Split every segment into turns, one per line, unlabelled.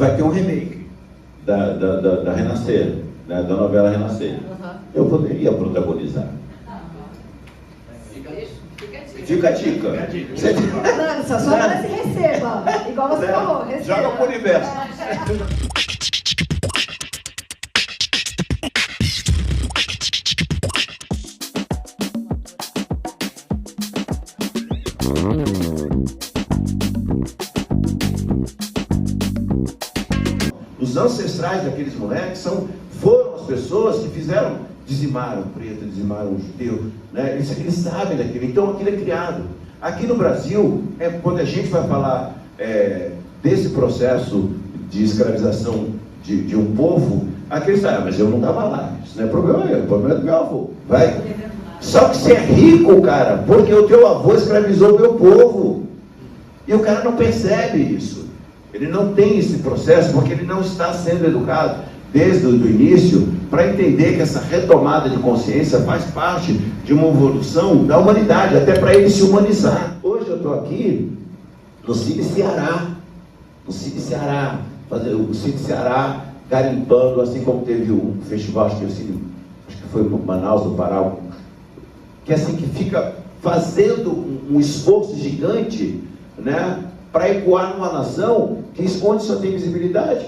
vai ter um remake da Renascer, né, da novela Renascer. Eu poderia protagonizar. Fica a dica.
Lança, só lança e receba. Igual você falou, receba.
Joga pro universo. Os ancestrais daqueles moleques foram as pessoas que dizimaram o preto, dizimaram o judeu, né? Eles sabem daquilo, então aquilo é criado. Aqui no Brasil, quando a gente vai falar desse processo de escravização de um povo, aqueles sabem, mas eu não estava lá, isso não é problema meu, é problema do meu avô, vai. Só que você é rico, cara, porque o teu avô escravizou o meu povo, e o cara não percebe isso. Ele não tem esse processo porque ele não está sendo educado desde o início para entender que essa retomada de consciência faz parte de uma evolução da humanidade, até para ele se humanizar. Hoje eu estou aqui no Cine Ceará, o Cine Ceará garimpando, assim como teve um festival, acho que foi no Manaus, do Pará, que assim que fica fazendo um esforço gigante, né, para ecoar numa nação que esconde só tem visibilidade,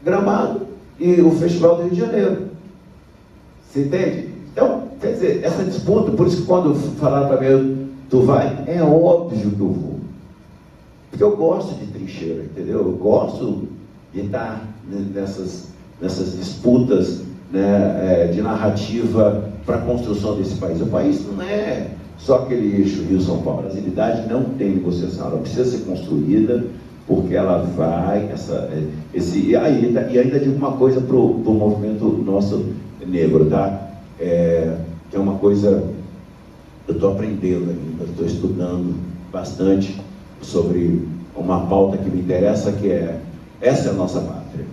Gramado e o Festival do Rio de Janeiro. Você entende? Então, quer dizer, essa disputa, por isso que quando falaram para mim, tu vai? É óbvio que eu vou. Porque eu gosto de trincheira, entendeu? Eu gosto de estar nessas disputas, né, de narrativa para a construção desse país. O país não é só aquele eixo Rio-São Paulo. A brasilidade não tem negociação, ela precisa ser construída, porque ela vai, e ainda digo uma coisa para o movimento nosso negro, tá? Que é uma coisa, eu estou aprendendo ainda, estou estudando bastante sobre uma pauta que me interessa, que essa é a nossa pátria,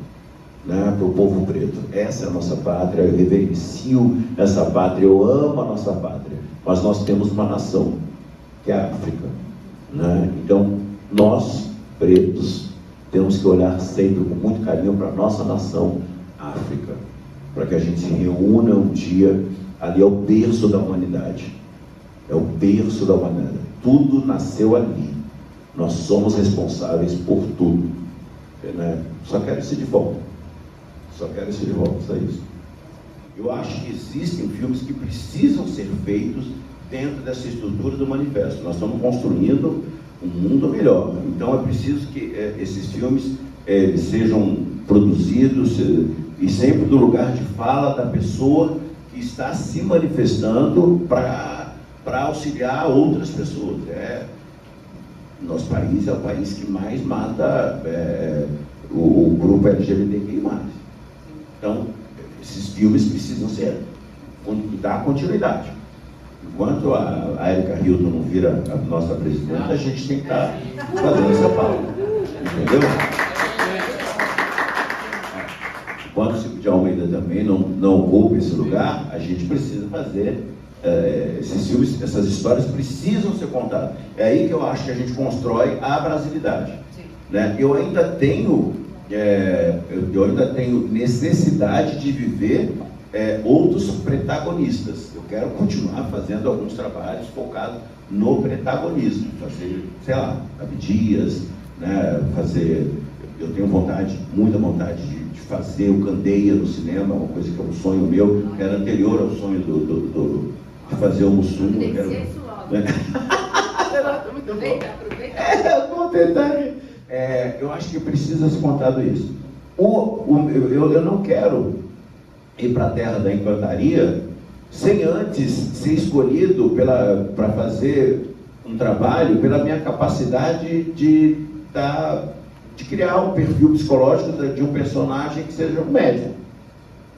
né? Para o povo preto, essa é a nossa pátria, eu reverencio essa pátria, eu amo a nossa pátria, mas nós temos uma nação, que é a África, né? Então, nós, pretos, temos que olhar sempre com muito carinho para a nossa nação, África, para que a gente se reúna um dia. Ali é o berço da humanidade, é o berço da humanidade, tudo nasceu ali, nós somos responsáveis por tudo, né? Só quero isso de volta, só isso. Eu acho que existem filmes que precisam ser feitos dentro dessa estrutura do manifesto. Nós estamos construindo um mundo melhor, então é preciso que esses filmes sejam produzidos e sempre do lugar de fala da pessoa que está se manifestando para auxiliar outras pessoas. Nosso país é o país que mais mata o grupo LGBTQI+. Então, esses filmes precisam dar continuidade. Enquanto a Érica Hilton não vira a nossa presidenta, a gente tem que estar fazendo essa pauta. Entendeu? Enquanto o Chico de Almeida também não ocupa esse lugar, a gente precisa fazer esses filmes, essas histórias precisam ser contadas. É aí que eu acho que a gente constrói a brasilidade. Né? Eu ainda tenho necessidade de viver outros protagonistas. Eu quero continuar fazendo alguns trabalhos focados no protagonismo, fazer, sei lá, Abdias, né? Eu tenho muita vontade de fazer o Candeia no cinema, uma coisa que é um sonho meu, que era anterior ao sonho de fazer o Mussum. Aproveita. Eu vou tentar. Eu acho que precisa ser contado isso. Eu não quero ir para a terra da encantaria sem antes ser escolhido para fazer um trabalho pela minha capacidade de criar um perfil psicológico de um personagem que seja um médico,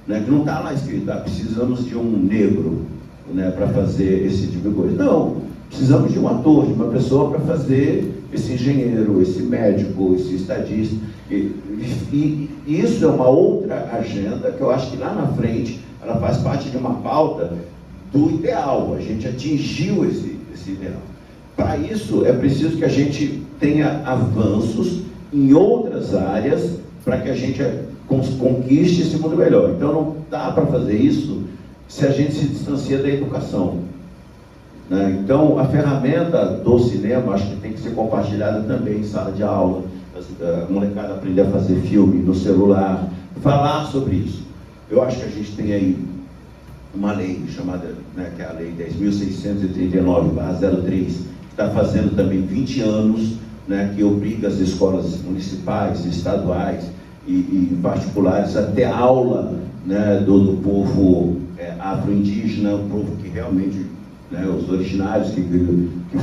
né? Que não está lá escrito, precisamos de um negro, né, para fazer esse tipo de coisa. Não, precisamos de um ator, de uma pessoa para fazer esse engenheiro, esse médico, esse estadista. E isso é uma outra agenda que eu acho que lá na frente ela faz parte de uma pauta do ideal. A gente atingiu esse ideal. Para isso é preciso que a gente tenha avanços em outras áreas para que a gente conquiste esse mundo melhor. Então não dá para fazer isso se a gente se distancia da educação, né? Então a ferramenta do cinema acho que tem que ser compartilhada também em sala de aula, a molecada aprender a fazer filme no celular, falar sobre isso. Eu acho que a gente tem aí uma lei chamada, né, que é a Lei 10.639/03, que está fazendo também 20 anos, né, que obriga as escolas municipais, estaduais e particulares a ter aula, né, do povo afro-indígena, o povo que realmente, né, os originários que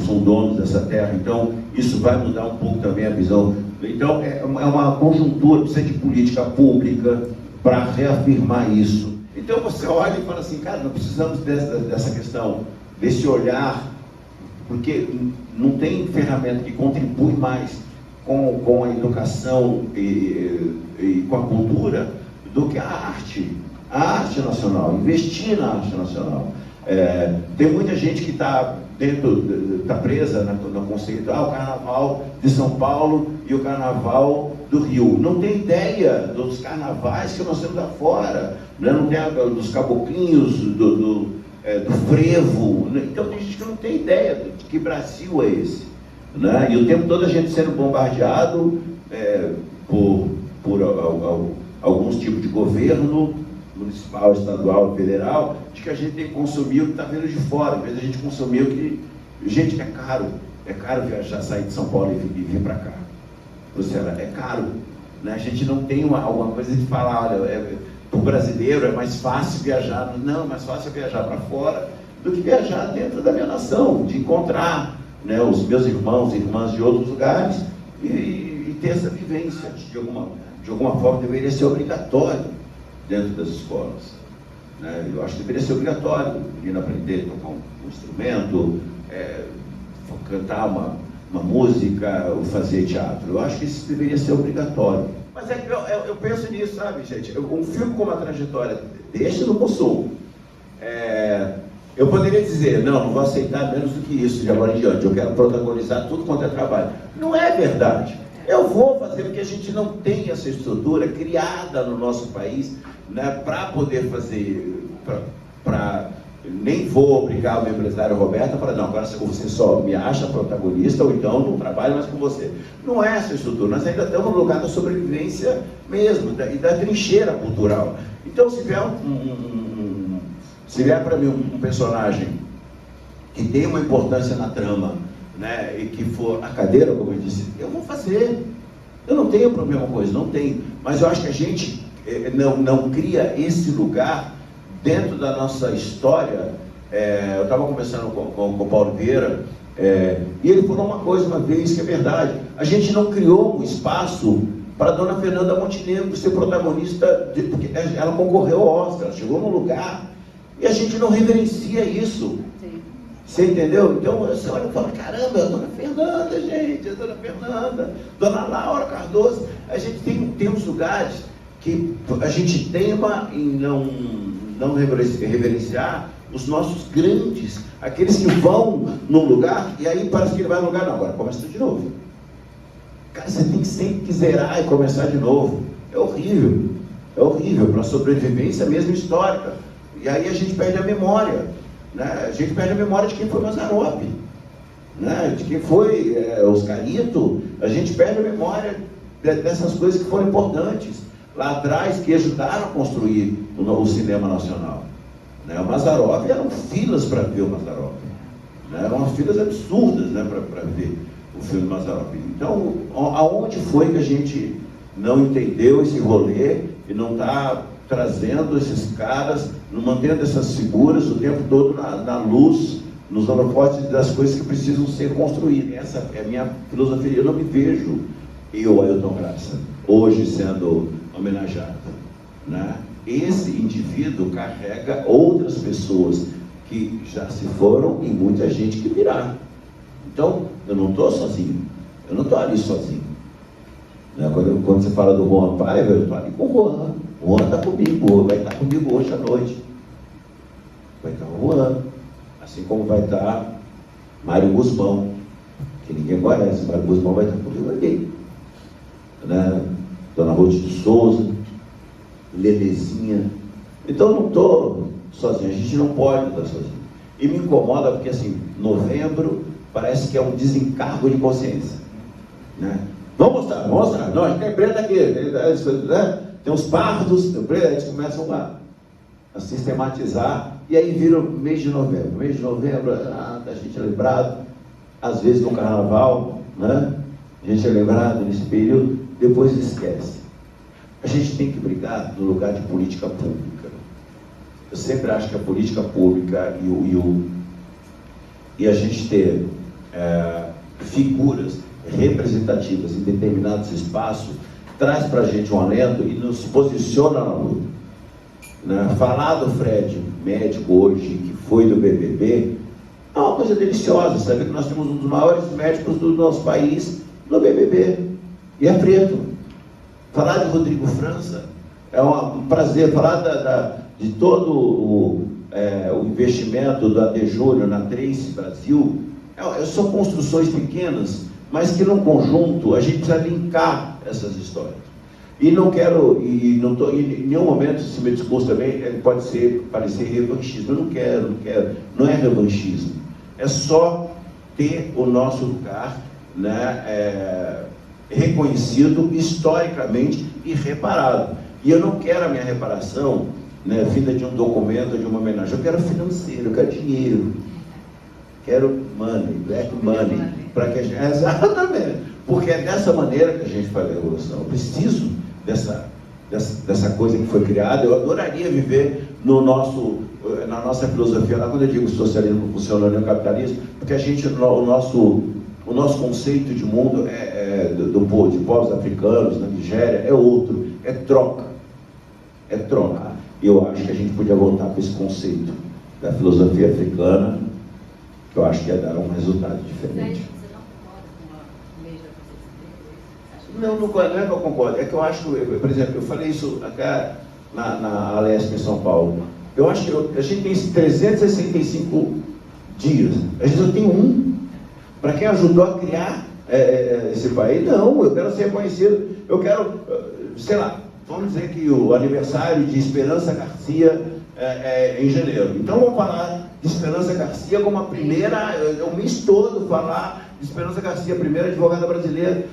são donos dessa terra. Então isso vai mudar um pouco também a visão. Então é uma conjuntura, precisa de política pública para reafirmar isso. Então você olha e fala assim, cara, nós precisamos dessa questão, desse olhar, porque não tem ferramenta que contribui mais com a educação e com a cultura do que a arte nacional, investir na arte nacional. Tem muita gente que está presa no conceito, o Carnaval de São Paulo e o Carnaval do Rio. Não tem ideia dos carnavais que nós temos lá fora, né? Não tem dos caboclinhos, do frevo. Então tem gente que não tem ideia de que Brasil é esse, né? E o tempo todo a gente sendo bombardeado por alguns tipos de governo, municipal, estadual, federal, de que a gente tem que consumir o que está vindo de fora, em vez de a gente consumir o que... Gente, é caro viajar, sair de São Paulo e vir para cá. Luciana, é caro, né? A gente não tem alguma coisa de falar, olha, para o brasileiro é mais fácil viajar, não, é mais fácil viajar para fora do que viajar dentro da minha nação, de encontrar, né, os meus irmãos e irmãs de outros lugares e ter essa vivência. De alguma forma deveria ser obrigatório dentro das escolas, né? Eu acho que deveria ser obrigatório o menino aprender a tocar um instrumento, cantar uma música, ou fazer teatro. Eu acho que isso deveria ser obrigatório. Mas eu penso nisso, sabe, gente? Um filme como A Trajetória deste no consumo. Eu poderia dizer, não vou aceitar menos do que isso de agora em diante, eu quero protagonizar tudo quanto é trabalho. Não é verdade. Eu vou fazer porque a gente não tem essa estrutura criada no nosso país, né, para poder fazer, nem vou obrigar o meu empresário Roberto a falar, não, agora você só me acha protagonista ou então não trabalho mais com você. Não é essa estrutura, nós ainda estamos no lugar da sobrevivência mesmo, e da trincheira cultural. Então se vier para mim um personagem que tem uma importância na trama, né, e que for a cadeira, como eu disse, eu vou fazer. Eu não tenho problema com isso, não tenho. Mas eu acho que a gente não cria esse lugar dentro da nossa história. Eu estava conversando com o Paulo Vieira, e ele falou uma coisa uma vez que é verdade. A gente não criou um espaço para a dona Fernanda Montenegro ser protagonista, porque ela concorreu ao Oscar, ela chegou num lugar, e a gente não reverencia isso. Você entendeu? Então você olha e fala, caramba, a dona Fernanda, gente, a dona Fernanda, dona Laura Cardoso. A gente tem uns lugares que a gente tema em não reverenciar os nossos grandes, aqueles que vão num lugar e aí parece que ele vai num lugar, não, agora começa tudo de novo. Cara, você tem que sempre zerar e começar de novo. É horrível para a sobrevivência mesmo histórica. E aí a gente perde a memória. Né? A gente perde a memória de quem foi Mazzaropi, né? De quem foi Oscarito. A gente perde a memória dessas coisas que foram importantes lá atrás, que ajudaram a construir o cinema nacional, né? O Mazzaropi, eram filas para ver o Mazzaropi, né? Eram umas filas absurdas, né, para ver o filme Mazzaropi. Então, aonde foi que a gente não entendeu esse rolê e não está trazendo esses caras, mantendo essas figuras o tempo todo na luz, nos holofotes das coisas que precisam ser construídas? Essa é a minha filosofia. Eu não me vejo, Ailton Graça, hoje sendo homenageado, né? Esse indivíduo carrega outras pessoas que já se foram e muita gente que virá. Então, eu não estou sozinho, eu não estou ali sozinho, né? Quando você fala do Juan Paiva, eu estou ali com o Juan. O Juan está comigo, vai estar comigo hoje à noite. Vai estar o Juan, assim como vai estar Mário Guzmão, que ninguém conhece. Mário Guzmão vai estar comigo ali, né? Dona Ruth de Souza, Lelezinha. Então eu não estou sozinho, a gente não pode estar sozinho. E me incomoda porque, assim, novembro parece que é um desencargo de consciência, né? Vamos mostrar. Não, a gente tem preto aqui, né? Tem os pardos, tem preto, eles começam a sistematizar, e aí vira o mês de novembro. Mês de novembro, a gente é lembrado, às vezes no carnaval, né? A gente é lembrado nesse período, depois esquece. A gente tem que brigar no lugar de política pública. Eu sempre acho que a política pública e a gente ter figuras representativas em determinados espaços traz para a gente um alento e nos posiciona na luta, né? Falar do Fred, médico hoje, que foi do BBB, é uma coisa deliciosa, saber que nós temos um dos maiores médicos do nosso país no BBB, e é preto. Falar de Rodrigo França é um prazer. Falar de todo o investimento da De Júnior na Trace Brasil, são construções pequenas, mas que no conjunto a gente precisa linkar essas histórias. E não quero, em nenhum momento, esse meu discurso também pode parecer revanchismo. Eu não quero, não é revanchismo. É só ter o nosso lugar, né, reconhecido historicamente e reparado. E eu não quero a minha reparação, né, vinda de um documento, de uma homenagem. Eu quero financeiro, eu quero dinheiro. Quero money, black money, para que a gente... Exatamente, porque é dessa maneira que a gente faz a revolução. Eu preciso dessa coisa que foi criada. Eu adoraria viver na nossa filosofia, lá quando eu digo socialismo funciona no capitalismo, porque o nosso conceito de mundo de povos africanos, na Nigéria, é outro, é troca. É troca. E eu acho que a gente podia voltar para esse conceito da filosofia africana, que eu acho que ia dar um resultado diferente.
Você não concorda com a lei de 1973?
Não é que eu concordo, é que eu acho, por exemplo, eu falei isso até na Alesp em São Paulo. Eu acho que a gente tem 365 dias, a gente só tem um. Para quem ajudou a criar esse país, não, eu quero ser reconhecido, eu quero, sei lá, vamos dizer que o aniversário de Esperança Garcia é em janeiro. Então vamos falar de Esperança Garcia como a primeira, o mês todo falar de Esperança Garcia, a primeira advogada brasileira.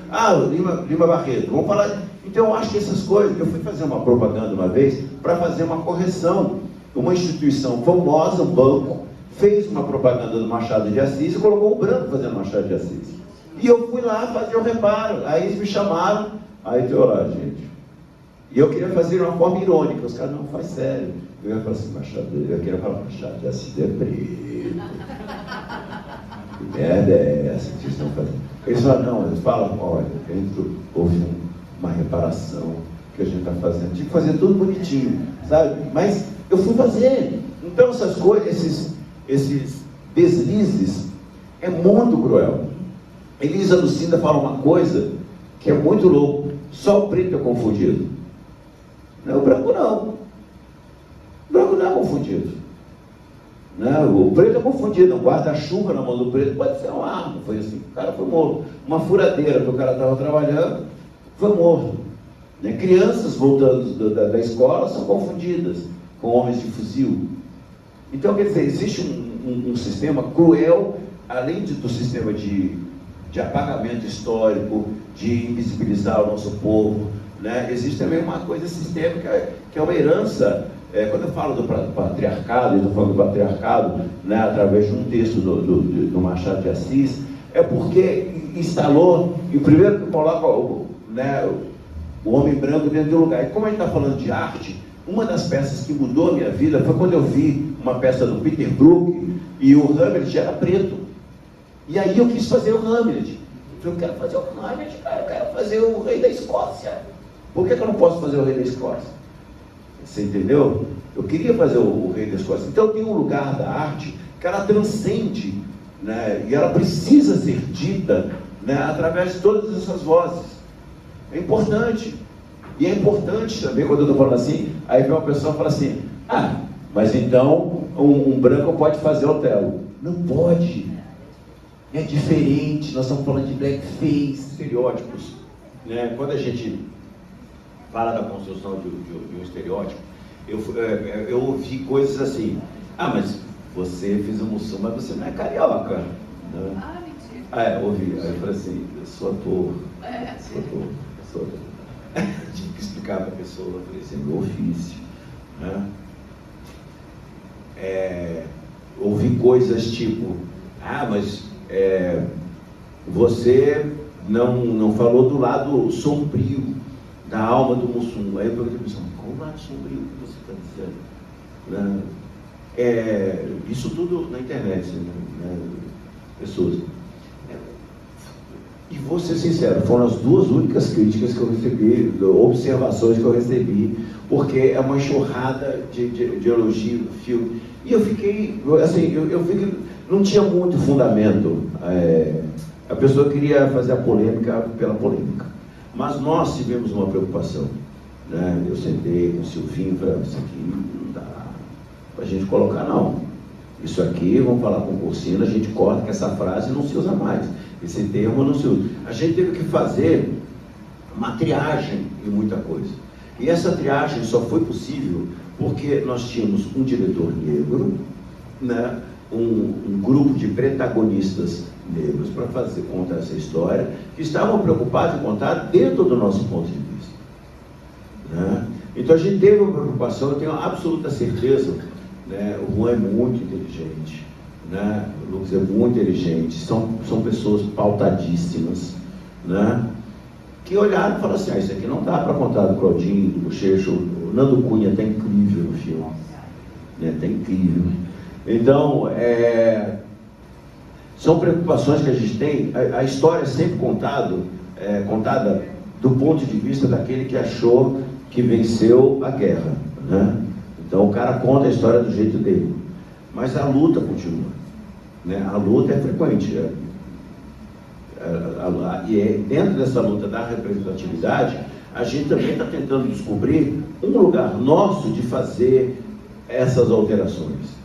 Lima Barreto. Vamos falar. Então eu acho que essas coisas, eu fui fazer uma propaganda uma vez para fazer uma correção. Uma instituição famosa, um banco, fez uma propaganda do Machado de Assis e colocou o branco fazendo Machado de Assis. E eu fui lá fazer o reparo. Aí eles me chamaram, aí eu lá, gente. E eu queria fazer de uma forma irônica. Os caras, não, faz sério. Eu ia falar assim, eu queria falar, Machado de Assis é preto. Que merda é essa que vocês estão fazendo? Eles falam, não, eles falam, olha, houve uma reparação que a gente está fazendo. Tinha que fazer tudo bonitinho, sabe? Mas eu fui fazer. Então essas coisas, esses deslizes, é muito cruel. Elisa Lucinda fala uma coisa que é muito louco. Só o preto é confundido. Não, o branco não. O branco não é confundido. Não, o preto é confundido. Um guarda-chuva na mão do preto pode ser uma arma. Foi assim, o cara foi morto. Uma furadeira que o cara estava trabalhando, foi morto. Né? Crianças voltando da escola são confundidas com homens de fuzil. Então, quer dizer, existe um sistema cruel, além do sistema de apagamento histórico, de invisibilizar o nosso povo, né? Existe também uma coisa sistêmica, que é uma herança. Quando eu falo do patriarcado, eu estou falando do patriarcado, né, através de um texto do Machado de Assis, é porque instalou, e primeiro coloca o homem branco dentro de um lugar. E como a gente está falando de arte, uma das peças que mudou a minha vida foi quando eu vi uma peça do Peter Brook e o Hamlet era preto. E aí eu quis fazer o Hamlet. Eu quero fazer o Hamlet, cara, eu quero fazer o rei da Escócia. Por que eu não posso fazer o rei da Escócia? Você entendeu? Eu queria fazer o rei da Escócia. Então tem um lugar da arte que ela transcende, né, e ela precisa ser dita, né, através de todas essas vozes. É importante. E é importante também, quando eu estou falando assim, aí vem uma pessoa e fala assim, mas então um branco pode fazer Otelo. Não pode. É diferente. Nós estamos falando de blackface, estereótipos. Né? Quando a gente fala da construção de um estereótipo, eu ouvi coisas assim, mas você fez um muçulmano, mas você não é carioca. Né?
Mentira.
Ouvi. Aí eu falei assim, eu sou ator. Sou ator. Tive que explicar para a pessoa, eu falei assim, meu ofício. Né? Ouvi coisas tipo, mas você não falou do lado sombrio da alma do muçulmano. Aí eu perguntei para a pessoa, qual o lado sombrio que você está dizendo? Né? Isso tudo na internet, né? Pessoas. E vou ser sincero, foram as duas únicas críticas que eu recebi, observações que eu recebi, porque é uma enxurrada de elogio do filme. E eu fiquei, assim, eu fiquei, não tinha muito fundamento. A pessoa queria fazer a polêmica pela polêmica. Mas nós tivemos uma preocupação. Né? Eu sentei com o Silvinho e falei, isso aqui não dá para a gente colocar, não. Isso aqui, vamos falar com o Cursino, a gente corta que essa frase não se usa mais. Esse termo não se usa. A gente teve que fazer uma triagem de muita coisa. E essa triagem só foi possível porque nós tínhamos um diretor negro, né? um grupo de protagonistas negros para contar essa história, que estavam preocupados em contar dentro do nosso ponto de vista. Né? Então a gente teve uma preocupação, eu tenho absoluta certeza, né? O Juan é muito inteligente, né? O Lucas é muito inteligente, são pessoas pautadíssimas, né? Que olharam e falaram assim, isso aqui não dá para contar do Claudinho, do Bochecho, o Nando Cunha está incrível no filme, né? Está incrível. Então, são preocupações que a gente tem. A história é sempre contada do ponto de vista daquele que achou que venceu a guerra, né? Então o cara conta a história do jeito dele, mas a luta continua, né? A luta é frequente, e dentro dessa luta da representatividade, a gente também está tentando descobrir um lugar nosso de fazer essas alterações.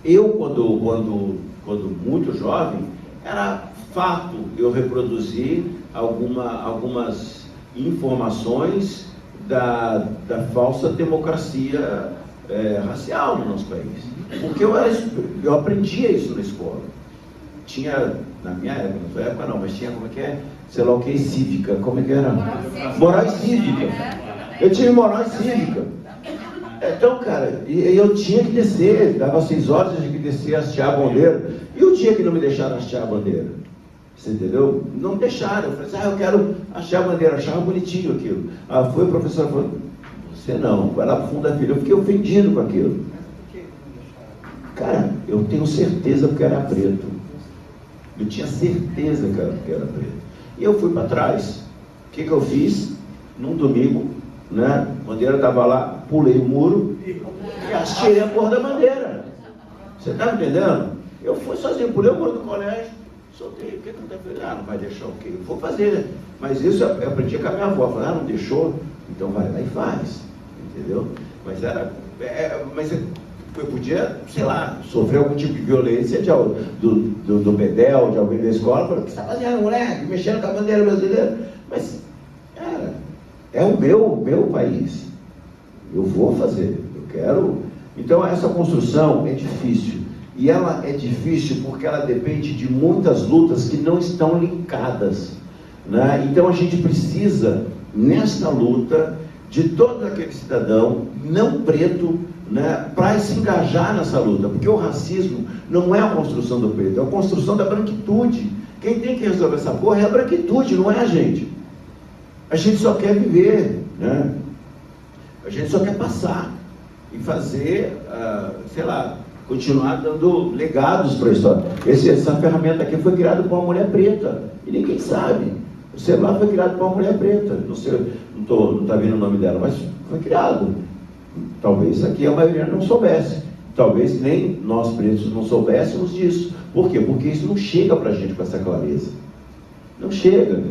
Eu, quando muito jovem, era fato eu reproduzir algumas informações da falsa democracia racial no nosso país. Porque eu aprendia isso na escola. Tinha, na minha época, na sua época não, mas tinha, como é que é? Sei lá o que, cívica. Como é que era? Moral e cívica. Eu tive moral e cívica. Então, cara, eu tinha que descer, dava 6 horas, eu tinha que descer a hastear a bandeira. E o dia que não me deixaram hastear a bandeira? Você entendeu? Não deixaram. Eu falei assim, eu quero hastear a bandeira, achava bonitinho aquilo. Foi o professor falou, você não, vai lá pro fundo da fila. Eu fiquei ofendido com aquilo. Cara, eu tenho certeza porque era preto. Eu tinha certeza que era preto. E eu fui para trás. O que eu fiz? Num domingo, né? A bandeira estava lá, pulei o muro e hasteei a cor da bandeira. Você está me entendendo? Eu fui sozinho, pulei o muro do colégio, soltei. O que não tem feito? Não vai deixar o quê? Eu vou fazer. Mas isso eu aprendi com a minha avó. Falei, não deixou? Então vai lá e faz. Entendeu? Mas mas eu podia, sei lá, sofrer algum tipo de violência do bedel, de alguém da escola. Falei, o que você está fazendo, moleque? Mexendo com a bandeira brasileira. Mas, cara, é o meu país. Eu vou fazer, eu quero. Então essa construção é difícil. E ela é difícil porque ela depende de muitas lutas que não estão linkadas, né? Então a gente precisa, nesta luta, de todo aquele cidadão não preto, né, para se engajar nessa luta. Porque o racismo não é a construção do preto, é a construção da branquitude. Quem tem que resolver essa porra é a branquitude, não é a gente. A gente só quer viver, né? A gente só quer passar e fazer, sei lá, continuar dando legados para a história. Essa ferramenta aqui foi criada por uma mulher preta, e ninguém sabe. O celular foi criado por uma mulher preta, não está vendo o nome dela, mas foi criado. Talvez aqui a maioria não soubesse, talvez nem nós pretos não soubéssemos disso. Por quê? Porque isso não chega para a gente com essa clareza. Não chega.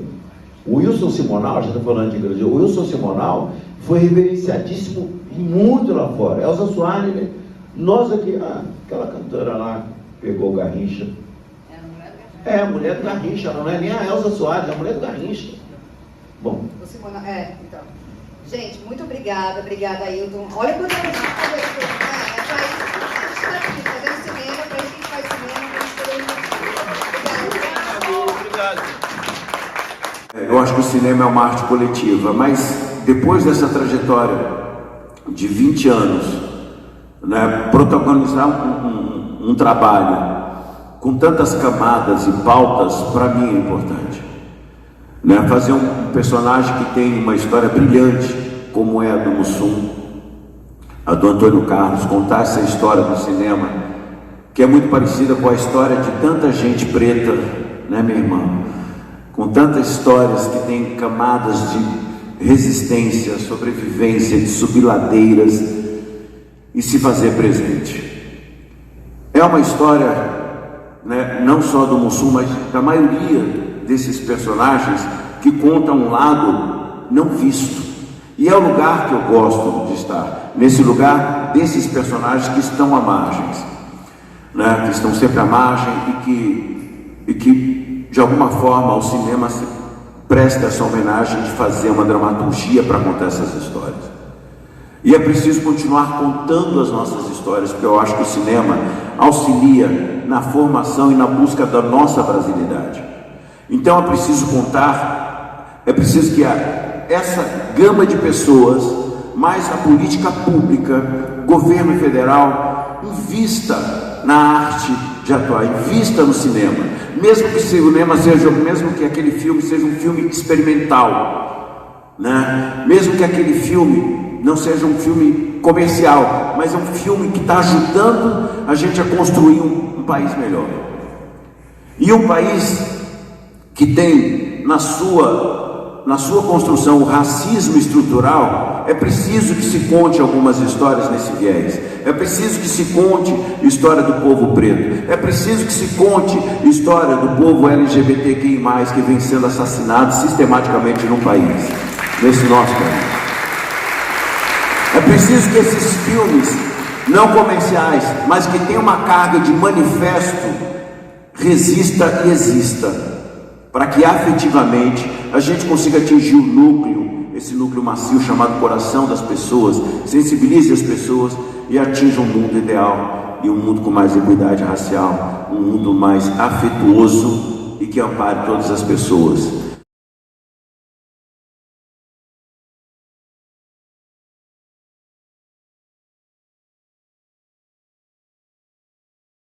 O Wilson Simonal, já está falando de grande, o Wilson Simonal foi reverenciadíssimo muito lá fora. Elza Soares, né? Nós aqui, aquela cantora lá, pegou o Garrincha. É a mulher do Garrincha, não é nem a Elza Soares, é a mulher do Garrincha. Bom.
Então. Gente, muito obrigada, Ailton. Olha quanto a gente é para isso que a gente está aqui, fazendo cinema, para isso que a gente faz cinema, para a gente poder...
Eu acho que o cinema é uma arte coletiva, mas depois dessa trajetória de 20 anos, né, protagonizar um trabalho com tantas camadas e pautas, para mim é importante. Né? Fazer um personagem que tem uma história brilhante, como é a do Mussum, a do Antônio Carlos, contar essa história do cinema, que é muito parecida com a história de tanta gente preta, né, minha irmã? Com tantas histórias que têm camadas de resistência, sobrevivência, de subir ladeiras e se fazer presente. É uma história, né, não só do Mussum, mas da maioria desses personagens que conta um lado não visto. E é o lugar que eu gosto de estar, nesse lugar desses personagens que estão à margem, né, que estão sempre à margem e que de alguma forma o cinema se presta essa homenagem de fazer uma dramaturgia para contar essas histórias. E é preciso continuar contando as nossas histórias, porque eu acho que o cinema auxilia na formação e na busca da nossa brasilidade. Então é preciso contar, é preciso que essa gama de pessoas, mais a política pública, governo federal, invista na arte de atuar, invista no cinema, mesmo que o cinema seja, mesmo que aquele filme seja um filme experimental, né? Mesmo que aquele filme não seja um filme comercial, mas é um filme que está ajudando a gente a construir um país melhor. E um país que tem na sua construção o racismo estrutural, é preciso que se conte algumas histórias nesse viés. É preciso que se conte história do povo preto. É preciso que se conte história do povo LGBTQI+, que vem sendo assassinado sistematicamente no país, nesse nosso país. É preciso que esses filmes, não comerciais, mas que tenham uma carga de manifesto, resista e exista, para que afetivamente a gente consiga atingir o núcleo, esse núcleo macio chamado coração das pessoas, sensibilize as pessoas e atinja um mundo ideal e um mundo com mais equidade racial, um mundo mais afetuoso e que ampare todas as pessoas.